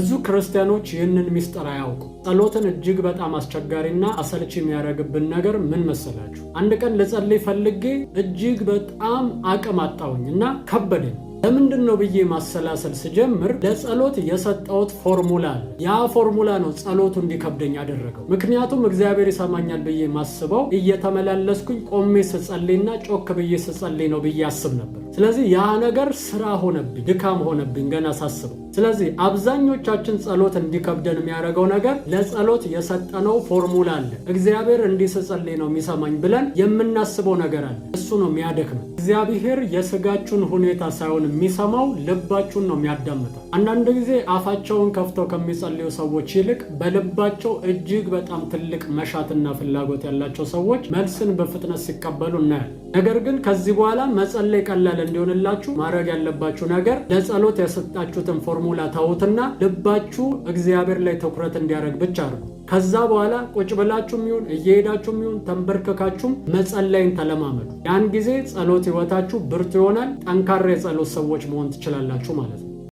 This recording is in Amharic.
ብዙ ክርስቲያኖች ይህንን ሚስጥር አያውቁ። ጸሎትን እጅግ በጣም አስቸጋሪና አሰልቺ የሚያደርግብን ነገር ምን መሰላችሁ? አንድ ቀን ልጸልይ ፈልጌ እጅግ በጣም አቅም አጣሁኝና ከበደኝ። ለምንድን ነው ብዬ ማሰላሰል ስጀምር ለጸሎት የሰጠሁት ፎርሙላ አለ። ያ ፎርሙላ ነው ጸሎቱ እንዲከብደኝ ያደረገው። ምክንያቱም እግዚአብሔር ይሰማኛል ብዬ ማስበው እየተመላለስኩኝ ቆሜ ስጸልይና ጮክ ብዬ ስጸልይ ነው ብዬ አስብ ነበር። ስለዚህ ያ ነገር ስራ ሆነብኝ፣ ድካም ሆነብኝ ገና ሳስበው። ስለዚህ አብዛኞቻችን ጸሎት እንዲከብደን የሚያደርገው ነገር ለጸሎት የሰጠነው ፎርሙላ አለ። እግዚአብሔር እንዲህ ስጸልይ ነው የሚሰማኝ ብለን የምናስበው ነገር አለ። እሱ ነው የሚያደክመን። እግዚአብሔር የስጋችሁን ሁኔታ ሳይሆን የሚሰማው ልባችሁን ነው የሚያዳምጠው። አንዳንድ ጊዜ አፋቸውን ከፍተው ከሚጸልዩ ሰዎች ይልቅ በልባቸው እጅግ በጣም ትልቅ መሻትና ፍላጎት ያላቸው ሰዎች መልስን በፍጥነት ሲቀበሉ እናያለን። ነገር ግን ከዚህ በኋላ መጸለይ ቀላል እንዲሆንላችሁ ማድረግ ያለባችሁ ነገር ለጸሎት የሰጣችሁትን ፎርሙላ ተውትና ልባችሁ እግዚአብሔር ላይ ትኩረት እንዲያደርግ ብቻ አድርጉ። ከዛ በኋላ ቁጭ ብላችሁም ይሁን እየሄዳችሁም ይሁን ተንበርክካችሁም መጸለይን ተለማመዱ። ያን ጊዜ ጸሎት ሕይወታችሁ ብርቱ ይሆናል። ጠንካራ የጸሎት ሰዎች መሆን ትችላላችሁ ማለት ነው።